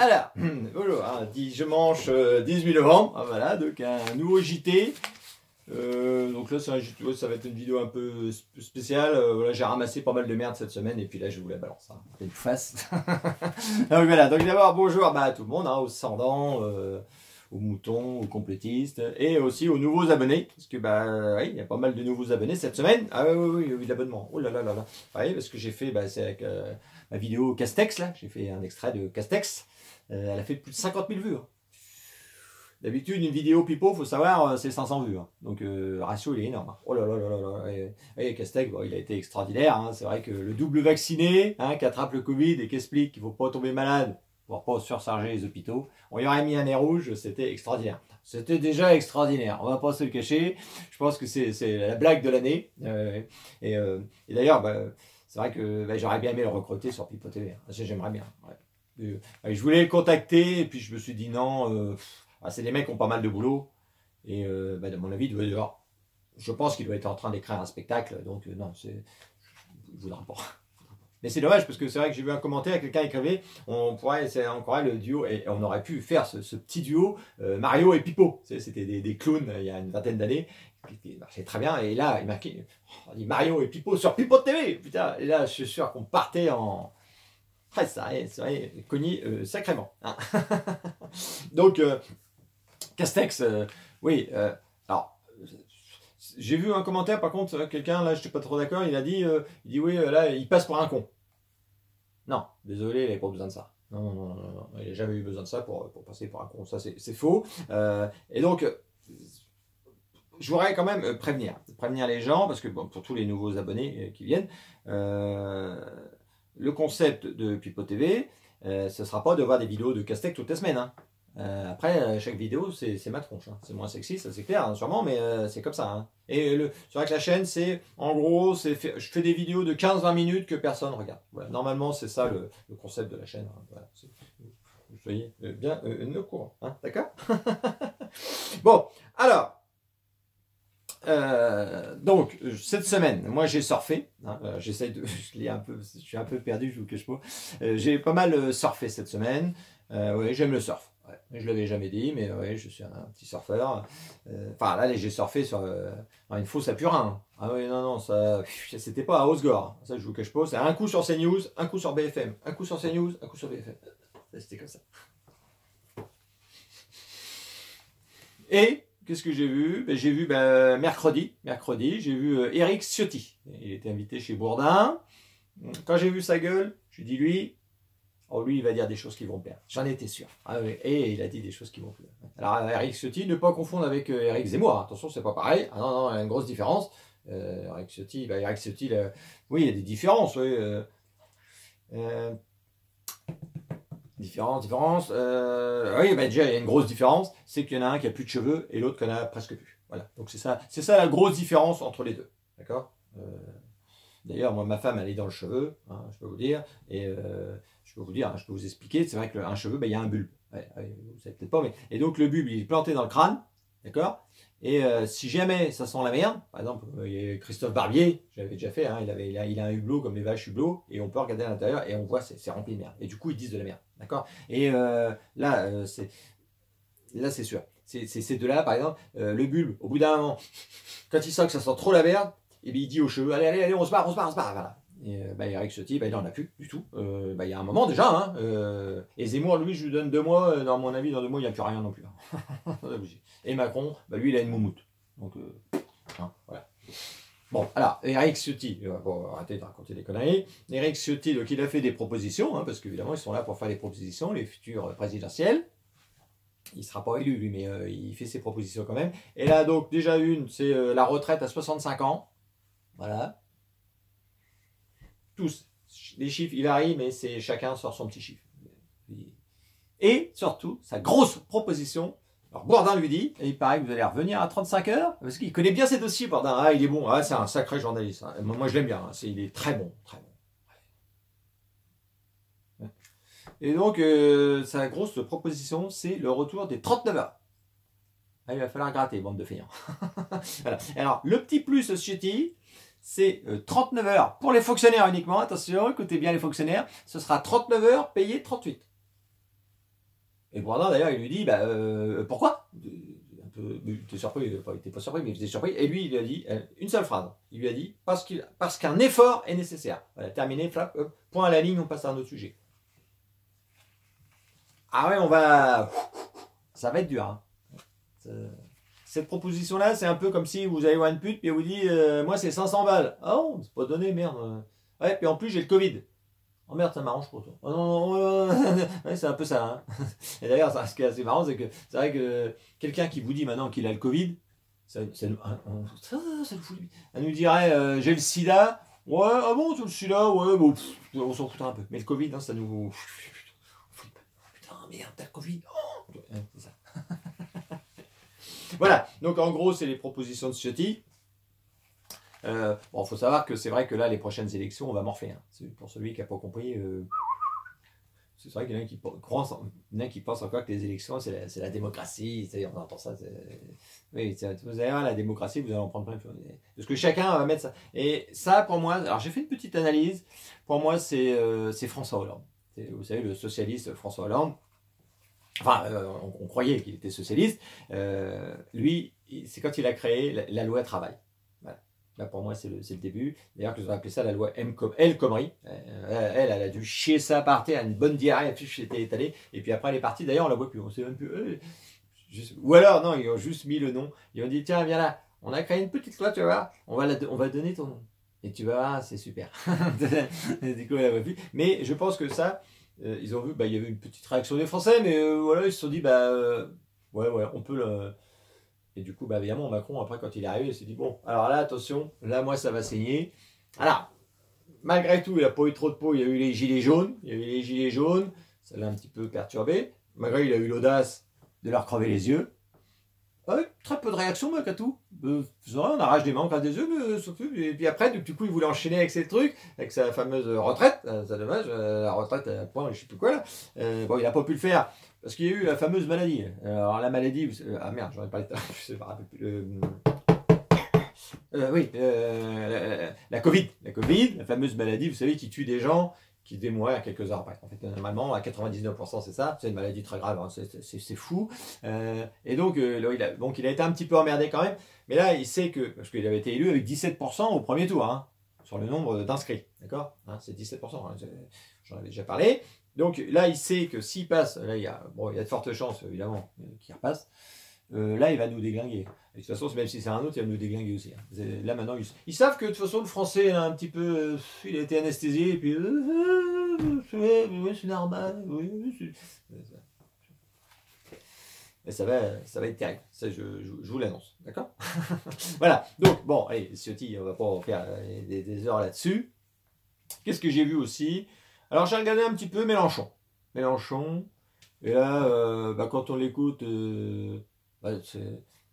Alors, bonjour, hein, dimanche 18 novembre, ah, voilà, donc un nouveau JT. Donc là, ça va être une vidéo un peu spéciale. Voilà, j'ai ramassé pas mal de merde cette semaine et puis là, je vous la balance. Hein, une face. Donc voilà, donc d'abord, bonjour à tout le monde, hein, aux ascendants, aux moutons, aux complétistes et aussi aux nouveaux abonnés. Parce que, oui, il y a pas mal de nouveaux abonnés cette semaine. Ah oui, l'abonnement. Oh là là là là. Oui, parce que j'ai fait, c'est avec ma vidéo Castex, là, j'ai fait un extrait de Castex. Elle a fait plus de 50 000 vues. Hein. D'habitude, une vidéo pipeau, faut savoir, c'est 500 vues. Hein. Donc, le ratio, il est énorme. Hein. Oh là là là là là. Et Castex, bon, il a été extraordinaire. Hein. C'est vrai que le double vacciné, hein, qui attrape le Covid et qui explique qu'il ne faut pas tomber malade, pour pas surcharger les hôpitaux, on y aurait mis un nez rouge, c'était extraordinaire. C'était déjà extraordinaire, on va pas se le cacher. Je pense que c'est la blague de l'année. Et d'ailleurs, c'est vrai que j'aurais bien aimé le recruter sur Pipo TV. Hein. J'aimerais bien. Ouais. Je voulais le contacter et puis je me suis dit non, c'est des mecs qui ont pas mal de boulot et de mon avis je pense qu'il doit être en train d'écrire un spectacle, donc non, je ne voudrais pas. Mais c'est dommage parce que c'est vrai que j'ai vu un commentaire, quelqu'un écrivait, on pourrait le duo et on aurait pu faire ce petit duo Mario et Pipo. C'était des clowns il y a une vingtaine d'années qui marchaient très bien et là il marquait, on dit Mario et Pipo sur Pipo TV, putain, et là je suis sûr qu'on partait en... ça serait cogné sacrément. Hein. Donc, Castex, oui. Alors, j'ai vu un commentaire, par contre, quelqu'un, là, je n'étais pas trop d'accord, il dit oui, là, il passe pour un con. Non, désolé, il n'avait pas besoin de ça. Non, il n'a jamais eu besoin de ça pour passer pour un con. Ça, c'est faux. Et donc, je voudrais quand même prévenir les gens, parce que bon, pour tous les nouveaux abonnés qui viennent, le concept de Pipo TV, ce ne sera pas de voir des vidéos de Castex toutes les semaines. Hein. Après, chaque vidéo, c'est ma tronche. Hein. C'est moins sexy, ça c'est clair, hein, sûrement, mais c'est comme ça. Hein. Et c'est vrai que la chaîne, en gros, je fais des vidéos de 15-20 minutes que personne regarde. Voilà. Normalement, c'est ça le concept de la chaîne. Hein. Voilà. Vous soyez bien au courant. Hein. D'accord. Bon, alors... donc cette semaine, moi j'ai surfé, hein, j'essaye de, je suis un peu perdu, je vous cache pas. J'ai pas mal surfé cette semaine. Oui, j'aime le surf. Ouais, je l'avais jamais dit, mais ouais, je suis un petit surfeur. Enfin là, j'ai surfé sur une fosse à Purin. Ah oui, non, ça, c'était pas à Osgore. Ça, je vous cache pas. C'est un coup sur CNews, un coup sur BFM, un coup sur CNews, un coup sur BFM. C'était comme ça. Et qu'est-ce que j'ai vu? J'ai vu mercredi, j'ai vu Éric Ciotti. Il était invité chez Bourdin. Quand j'ai vu sa gueule, je dis lui, il va dire des choses qui vont plaire. J'en étais sûr. Ah, oui. Et il a dit des choses qui vont plaire. Alors Éric Ciotti, ne pas confondre avec Éric Zemmour. Attention, c'est pas pareil. Ah non, il y a une grosse différence. Éric Ciotti, oui, il y a des différences. Oui, Différence. Oui, déjà, il y a une grosse différence, c'est qu'il y en a un qui a plus de cheveux et l'autre qui en a presque plus. Voilà. Donc c'est ça la grosse différence entre les deux. D'accord. D'ailleurs, moi, ma femme, elle est dans le cheveu, hein, je peux vous dire, et je peux vous expliquer. C'est vrai qu'un cheveu, il y a un bulbe. Ouais, vous savez peut-être pas, mais et donc le bulbe, il est planté dans le crâne, d'accord. Et si jamais ça sent la merde, par exemple, il y a Christophe Barbier, j'avais déjà fait, hein, il a un hublot comme les vaches hublot, et on peut regarder à l'intérieur et on voit c'est rempli de merde. Et du coup, ils disent de la merde, d'accord. Et là, c'est sûr. C'est de là, par exemple, le bulbe, au bout d'un moment, quand il sent que ça sent trop la merde, et bien il dit aux cheveux, allez, on se barre, voilà. Et Éric Ciotti, il n'en a plus du tout. Il y a un moment déjà. Hein, et Zemmour, lui, je lui donne 2 mois. Dans mon avis, dans 2 mois, il n'y a plus rien non plus. Hein. Et Macron, lui, il a une moumoute. Donc, hein, voilà. Bon, alors, Éric Ciotti, bon, arrêtez de raconter des conneries. Éric Ciotti, donc, il a fait des propositions, hein, parce qu'évidemment, ils sont là pour faire des propositions, les futurs présidentielles. Il ne sera pas élu, lui, mais il fait ses propositions quand même. Et là, donc, déjà une, c'est la retraite à 65 ans. Voilà. Tous. Les chiffres, ils varient, mais chacun sort son petit chiffre. Et surtout, sa grosse proposition, alors Bourdin lui dit, et il paraît que vous allez revenir à 35 heures, parce qu'il connaît bien ses dossiers, Bourdin. Ah, il est bon, c'est un sacré journaliste. Hein. Moi, je l'aime bien, hein. Il est très bon, très bon. Et donc, sa grosse proposition, c'est le retour des 39 heures. Ah, il va falloir gratter, bande de feignants. Voilà. Alors, le petit plus Ciotti, c'est 39 heures pour les fonctionnaires uniquement. Attention, écoutez bien les fonctionnaires. Ce sera 39 heures payées 38. Et Bourdin, d'ailleurs, il lui dit, bah, pourquoi? Un peu, il était surpris, il n'était pas surpris, mais il était surpris. Et lui, il lui a dit une seule phrase. Il lui a dit, parce qu'un effort est nécessaire. Voilà, terminé, flap, hop, point à la ligne, on passe à un autre sujet. Ah ouais, ça va être dur. Hein. Cette proposition-là, c'est un peu comme si vous allez voir une pute, puis elle vous dit, moi, c'est 500 balles. Ah non, c'est pas donné, merde. Ouais, puis en plus, j'ai le Covid. Oh merde, ça m'arrange pour toi. Oh non, ouais, c'est un peu ça. Hein. Et d'ailleurs, ce qui est assez marrant, c'est que c'est vrai que quelqu'un qui vous dit maintenant qu'il a le Covid, ça nous fout. Elle nous dirait j'ai le sida. Ouais, ah bon, tu le sida, ouais, bon, on s'en fout un peu. Mais le Covid, hein, ça nous. Putain, merde, t'as le Covid. Oh c'est ça. Voilà, donc en gros, c'est les propositions de Ciotti. Bon, faut savoir que c'est vrai que là, les prochaines élections, on va morfler. Hein. Pour celui qui n'a pas compris, c'est vrai qu'il y en a qui pensent encore que les élections, c'est la démocratie. On entend ça. Oui, vous allez voir, la démocratie, vous allez en prendre plein. Parce que chacun va mettre ça. Et ça, pour moi, alors j'ai fait une petite analyse. Pour moi, c'est François Hollande. Vous savez, le socialiste François Hollande. Enfin, on croyait qu'il était socialiste. Lui, c'est quand il a créé la loi travail. Là, pour moi, c'est le début. D'ailleurs, que je vais appeler ça la loi El Khomri. Elle a dû chier ça par terre, une bonne diarrhée, la fiche était étalée. Et puis après, elle est partie. D'ailleurs, on la voit plus. On sait même plus. Ou alors, non, ils ont juste mis le nom. Ils ont dit tiens, viens là. On a créé une petite loi, tu vas voir. On va donner ton nom. Et tu vas voir, c'est super. Du coup, on la voit plus. Mais je pense que ça, ils ont vu, il y avait une petite réaction des Français, mais voilà, ils se sont dit, ouais, on peut le. Et du coup, évidemment, Macron, après, quand il est arrivé, il s'est dit, bon, alors là, attention, là, moi, ça va saigner. Alors, malgré tout, il n'a pas eu trop de peau, il y a eu les gilets jaunes, ça l'a un petit peu perturbé. Malgré, il a eu l'audace de leur crever les yeux. Très peu de réaction, malgré tout. On arrache des mains, on casse des yeux, mais et puis après, du coup, il voulait enchaîner avec ses trucs, avec sa fameuse retraite, c'est dommage, la retraite à point, je sais plus quoi, là. Bon, il n'a pas pu le faire. Parce qu'il y a eu la fameuse maladie. Alors la maladie, ah merde, j'en ai parlé tout à l'heure, je sais pas, oui, la Covid. La Covid, la fameuse maladie, vous savez, qui tue des gens, qui démourir quelques heures après. En fait, normalement, à 99%, c'est ça. C'est une maladie très grave, hein, c'est fou. Et donc, il a été un petit peu emmerdé quand même. Mais là, il sait que, parce qu'il avait été élu avec 17% au premier tour, hein, sur le nombre d'inscrits. D'accord, hein, c'est 17%, hein, j'en avais déjà parlé. Donc là, il sait que s'il passe, là, il y a de fortes chances, évidemment, qu'il repasse. Là, il va nous déglinguer. Et de toute façon, même si c'est un autre, il va nous déglinguer aussi. Hein. Là, maintenant, ils savent que de toute façon, le français, là, un petit peu, il a été anesthésié, et puis, c'est normal. Et ça va être terrible. Ça, je vous l'annonce. D'accord. Voilà. Donc, bon, allez, Ciotti, on va pas en faire des heures là-dessus. Qu'est-ce que j'ai vu aussi? Alors, j'ai regardé un petit peu Mélenchon. Et là, quand on l'écoute,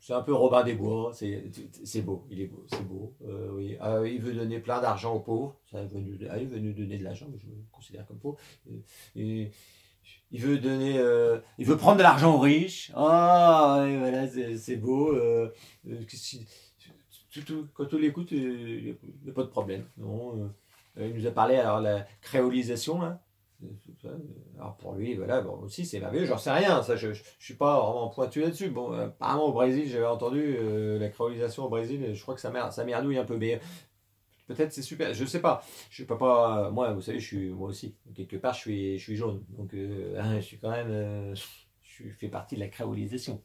c'est un peu Robin des Bois. C'est beau, il est beau, c'est beau. Oui. Il veut donner plein d'argent aux pauvres. Ça, il veut nous donner de l'argent, mais je le considère comme pauvre. Et il veut donner, il veut prendre de l'argent aux riches. Ah, ouais, voilà, c'est beau. Quand on l'écoute, il n'y a pas de problème. Non. Il nous a parlé alors la créolisation là. Alors pour lui, voilà, bon aussi c'est merveilleux, j'en sais rien, ça je suis pas vraiment pointu là-dessus. Bon, apparemment au Brésil, j'avais entendu la créolisation au Brésil, je crois que ça merdouille un peu, mais peut-être c'est super, je sais pas. Je peux pas, moi vous savez, moi aussi, quelque part je suis jaune, donc je suis quand même. Je fais partie de la créolisation,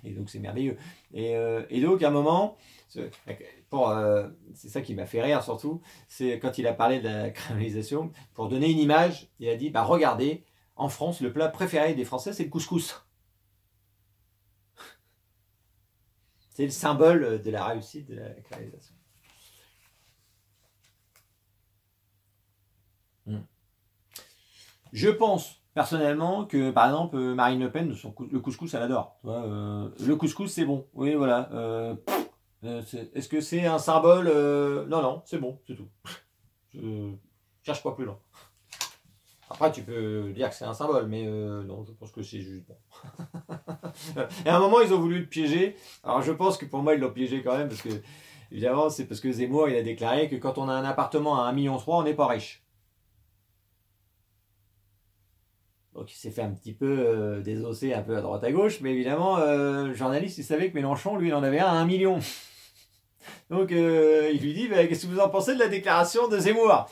et donc c'est merveilleux. Et donc à un moment, c'est ça qui m'a fait rire surtout, c'est quand il a parlé de la créolisation, pour donner une image, il a dit, regardez, en France, le plat préféré des Français, c'est le couscous. C'est le symbole de la réussite de la créolisation. Je pense personnellement que par exemple Marine Le Pen, le couscous elle adore. Le couscous c'est bon. Oui voilà. Est-ce que c'est un symbole Non, c'est bon, c'est tout. Je cherche pas plus loin. Après tu peux dire que c'est un symbole, mais non, je pense que c'est juste bon. Et à un moment ils ont voulu le piéger. Alors je pense que pour moi ils l'ont piégé quand même parce que évidemment c'est parce que Zemmour il a déclaré que quand on a un appartement à 1,3 million on n'est pas riche. Donc il s'est fait un petit peu désosser un peu à droite à gauche, mais évidemment, le journaliste, il savait que Mélenchon, lui, il en avait un à 1 million. Donc il lui dit, bah, qu'est-ce que vous en pensez de la déclaration de Zemmour?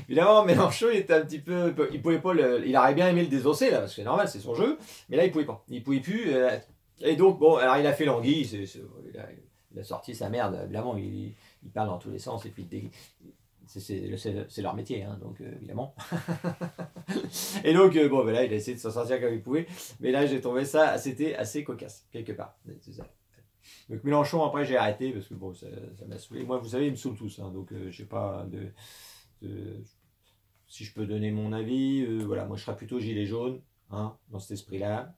Évidemment, Mélenchon, il était un petit peu, il pouvait pas, il aurait bien aimé le désosser là, parce que c'est normal, c'est son jeu, mais là il pouvait pas, il pouvait plus. Et donc bon, alors il a fait l'anguille, il a sorti sa merde, évidemment, il parle dans tous les sens et puis c'est leur métier, hein, donc évidemment. Et donc bon, ben là il a essayé de s'en sortir comme il pouvait, mais là j'ai trouvé ça, c'était assez cocasse quelque part. C'est ça. Donc Mélenchon, après j'ai arrêté parce que bon, ça m'a saoulé. Moi, vous savez, ils me saoulent tous, hein, donc je sais pas si je peux donner mon avis, voilà, moi je serais plutôt gilet jaune, hein, dans cet esprit-là,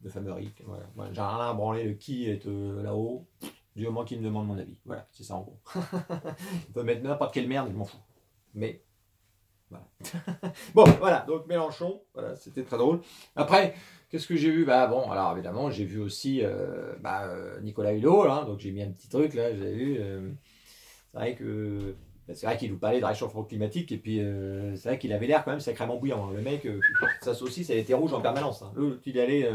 le fameux RIC. Voilà. Moi, j'ai rien à branler le qui est là-haut, du moment qu'il me demande mon avis. Voilà, c'est ça en gros. Il peut mettre n'importe quelle merde, je m'en fous. Mais voilà. Bon, voilà, donc Mélenchon, voilà, c'était très drôle. Après, qu'est-ce que j'ai vu? Bah bon, alors évidemment, j'ai vu aussi Nicolas Hulot, là, donc j'ai mis un petit truc là, j'ai vu. C'est vrai qu'il nous parlait de réchauffement climatique, et puis c'est vrai qu'il avait l'air quand même sacrément bouillant. Hein. Le mec, sa saucisse, elle était rouge en permanence. Hein. Il allait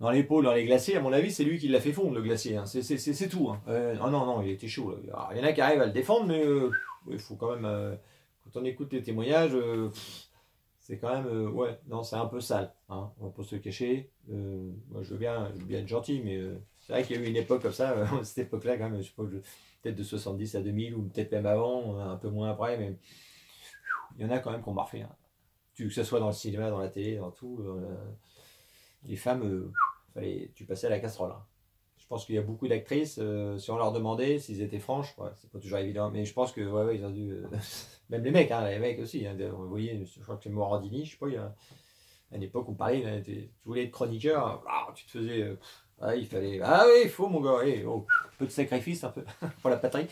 dans les pots, dans les glaciers, à mon avis, c'est lui qui l'a fait fondre, le glacier. Hein. C'est tout. Hein. Non, il était chaud. Là. Alors, il y en a qui arrivent à le défendre, mais il faut quand même. Quand on écoute les témoignages, c'est quand même. Ouais, non, c'est un peu sale. Hein. On va pas se cacher. Moi, je veux bien être gentil, mais c'est vrai qu'il y a eu une époque comme ça, cette époque-là, quand même, je sais pas, peut-être de 70 à 2000, ou peut-être même avant, un peu moins après, mais il y en a quand même qui ont morflé. Hein. Que ce soit dans le cinéma, dans la télé, dans tout, les femmes, tu passais à la casserole. Hein. Je pense qu'il y a beaucoup d'actrices, si on leur demandait s'ils étaient franches, ouais, c'est pas toujours évident, mais je pense que ouais, ils ont dû. Même hein, les mecs aussi. Hein, vous voyez, je crois que c'est Morandini, je sais pas, il y a à une époque on parlait, tu voulais être chroniqueur, tu te faisais. Il fallait. Ah oui, il faut mon gars, un peu de sacrifice un peu pour la patrie.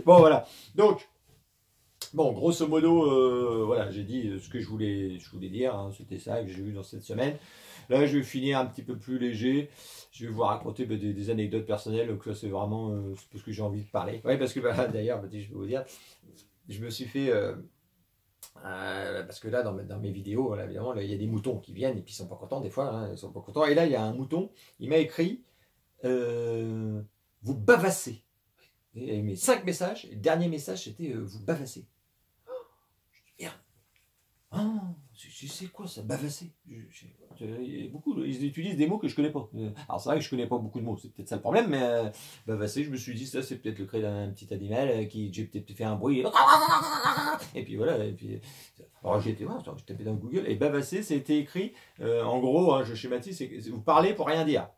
Bon voilà. Donc, bon, grosso modo, voilà, j'ai dit ce que je voulais dire, hein, c'était ça que j'ai vu dans cette semaine. Là, je vais finir un petit peu plus léger. Je vais vous raconter des anecdotes personnelles. Donc là, c'est vraiment parce que j'ai envie de parler. Oui, parce que d'ailleurs, je vais vous dire, je me suis fait. Parce que là, dans mes vidéos, là, évidemment, là, il y a des moutons qui viennent et puis ils sont pas contents des fois. Hein, ils sont pas contents. Et là, il y a un mouton, il m'a écrit vous bavassez. Et il mis 5 messages. Et le dernier message, c'était vous bavassez. Je dis merde. C'est quoi ça, bavasser? Ils utilisent des mots que je connais pas. Alors c'est vrai que je connais pas beaucoup de mots, c'est peut-être ça le problème, mais bavasser, je me suis dit, ça c'est peut-être le cri d'un petit animal qui j'ai peut-être fait un bruit. Et puis voilà. Et puis, alors j'ai tapé dans Google, et bavasser, c'était écrit, en gros, hein, je schématise, c'est vous parlez pour rien dire.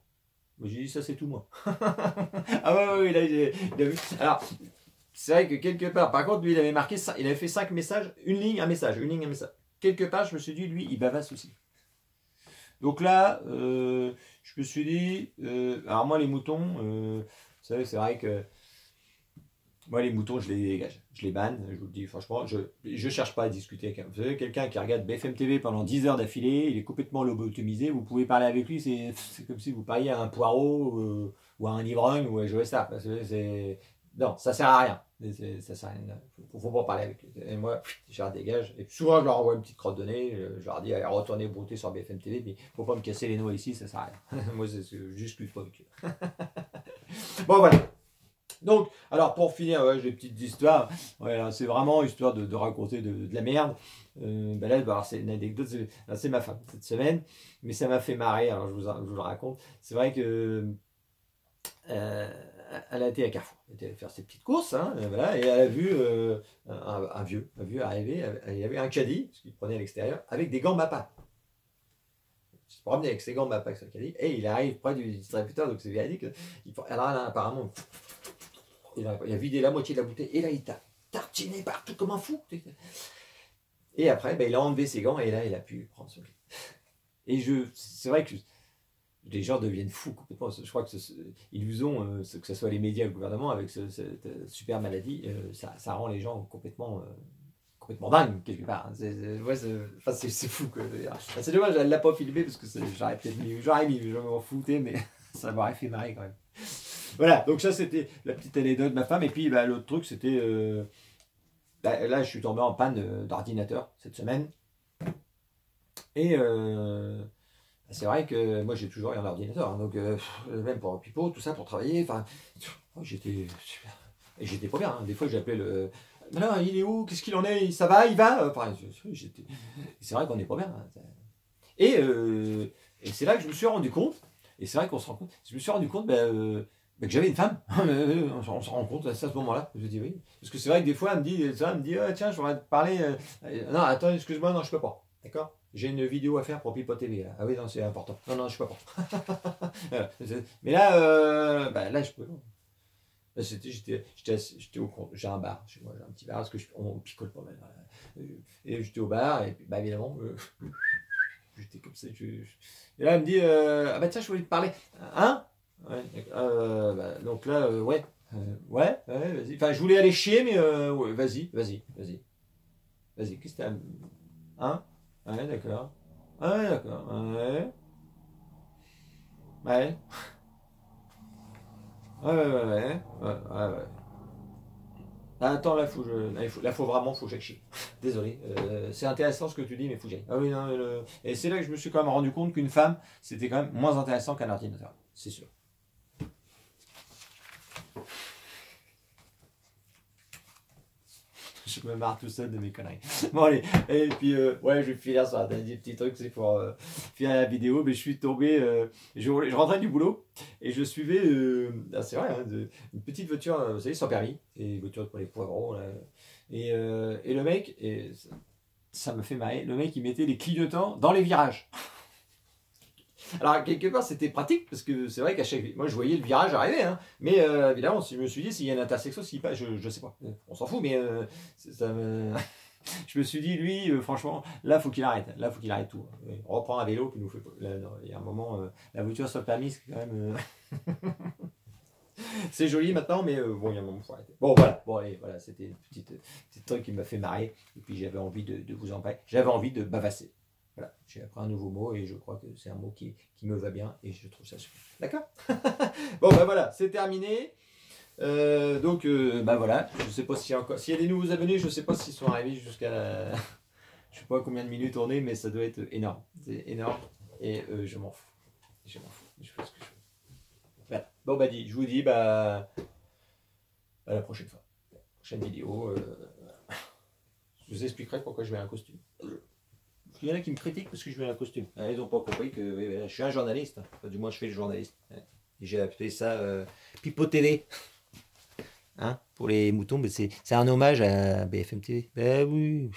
J'ai dit, ça c'est tout moi. Ah ouais, là, il a vu. Alors, c'est vrai que quelque part, par contre, lui, il avait marqué, il avait fait 5 messages, une ligne, un message. Quelque part, je me suis dit, lui, il bavasse aussi. Donc là, je me suis dit, alors moi, les moutons, vous savez, c'est vrai que moi, les moutons, je les dégage, je les banne, je vous le dis franchement, je cherche pas à discuter avec vous savez, quelqu'un qui regarde BFM TV pendant 10 heures d'affilée, il est complètement lobotomisé, vous pouvez parler avec lui, c'est comme si vous parliez à un poireau, ou à un ivrogne, ou à Joe Star, parce que non, ça sert à rien. Ça sert à rien. Faut pas parler avec lui. Et moi, je leur dégage. Et souvent, je leur envoie une petite crotte de nez. Je leur dis, allez, retournez brouter sur BFM TV. Mais faut pas me casser les noix ici, ça sert à rien. Moi, c'est juste plus pas avec eux. Bon, voilà. Donc, alors pour finir, j'ai des petites histoires. Ouais, c'est vraiment histoire de raconter de la merde. Là, c'est une anecdote. C'est ma femme cette semaine. Mais ça m'a fait marrer. Alors, je vous le raconte. C'est vrai que. Elle a été à Carrefour, elle était allée faire ses petites courses, hein, voilà, et elle a vu un vieux arriver, il y avait un caddie, ce qu'il prenait à l'extérieur, avec des gants Mappa. Il se promenait avec ses gants Mappa avec son caddie, et il arrive près du distributeur, donc c'est véridique. Alors là, apparemment, il a vidé la moitié de la bouteille, et là, il t'a tartiné partout comme un fou. Et après, il a enlevé ses gants, et là, il a pu prendre son lit. Et c'est vrai que les gens deviennent fous complètement. Je crois ils nous ont, que ce soit les médias ou le gouvernement, avec cette super maladie, ça rend les gens complètement dingues, quelque part. C'est fou. C'est dommage, elle ne l'a pas filmé, parce que j'aurais mis, je m'en foutais, mais ça m'aurait fait marrer quand même. Voilà, donc ça c'était la petite anecdote de ma femme. Et puis l'autre truc, c'était... là, je suis tombé en panne d'ordinateur cette semaine. Et c'est vrai que moi j'ai toujours eu un ordinateur, hein, donc même pour Pipo, tout ça, pour travailler, enfin, j'étais pas bien. Hein. Des fois j'appelais le. Mais là, il est où? Qu'est-ce qu'il en est? Ça va? Il va? Enfin, c'est vrai qu'on n'est pas bien. Hein. Et c'est là que je me suis rendu compte, et c'est vrai qu'on se rend compte, je me suis rendu compte que j'avais une femme. On se rend compte à ce moment-là. Je dis oui. Parce que c'est vrai que des fois, elle me dit ah, tiens, je voudrais te parler. Non, attends, excuse-moi, non, je peux pas. D'accord? J'ai une vidéo à faire pour Pipo TV. Là. Ah oui, non, c'est important. Non, non, je peux pas. Mais là, là, je peux. J'étais au compte. J'ai un bar chez moi, j'ai un petit bar parce que on picole pas mal. Et j'étais au bar, et puis, évidemment, j'étais comme ça. Et là, elle me dit ah bah tiens, je voulais te parler. Hein? Ouais, donc là, ouais. Ouais, vas-y. Enfin, je voulais aller chier, mais ouais, vas-y. Vas-y, qu'est-ce que t'as. Hein? Ouais, d'accord. Ouais, d'accord. Ouais. Ouais. Ouais. Ah, attends, là, faut vraiment, faut que j'aille chier. Désolé. C'est intéressant ce que tu dis, mais faut que j'aille. Ah oui, non, et c'est là que je me suis quand même rendu compte qu'une femme, c'était quand même moins intéressant qu'un ordinateur. C'est sûr. Je me marre tout seul de mes conneries. Bon, allez. Et puis, ouais, je vais finir sur des petits trucs, c'est pour finir la vidéo. Mais je suis tombé, je rentrais du boulot et je suivais, c'est vrai, hein, une petite voiture, vous savez, sans permis. C'est une voiture pour les poivrons. Là. Et le mec, ça me fait marrer, le mec, il mettait les clignotants dans les virages. Alors, quelque part, c'était pratique, parce que c'est vrai qu'à chaque. Moi, je voyais le virage arriver, hein, mais évidemment, je me suis dit, s'il y a une intersection, s'il passe, je sais pas, on s'en fout, mais ça me. Je me suis dit, lui, franchement, là, faut qu'il arrête. Là, faut qu'il arrête tout. On reprend un vélo qui nous fait. Là, il y a un moment, la voiture sur le permis, c'est quand même. C'est joli maintenant, mais bon, il y a un moment, faut arrêter. Bon, voilà. Bon, allez, voilà, c'était une petite truc qui m'a fait marrer. Et puis, j'avais envie de vous en parler. J'avais envie de bavasser. Voilà, j'ai appris un nouveau mot et je crois que c'est un mot qui me va bien et je trouve ça super. D'accord. Bon, voilà, c'est terminé. Donc, voilà, je sais pas s'il y a encore. S'il y a des nouveaux abonnés, je sais pas s'ils sont arrivés jusqu'à la. Je sais pas combien de minutes on est, mais ça doit être énorme. C'est énorme et je m'en fous. Je m'en fous. Je fais ce que je veux. Voilà. Bon, je vous dis, à la prochaine fois. Prochaine vidéo. Je vous expliquerai pourquoi je mets un costume. Il y en a qui me critiquent parce que je mets un costume. Ils n'ont pas compris que je suis un journaliste. Enfin, du moins, je fais le journaliste. Et j'ai appelé ça Pipo TV. Hein, pour les moutons, mais c'est un hommage à BFM TV. Ben oui.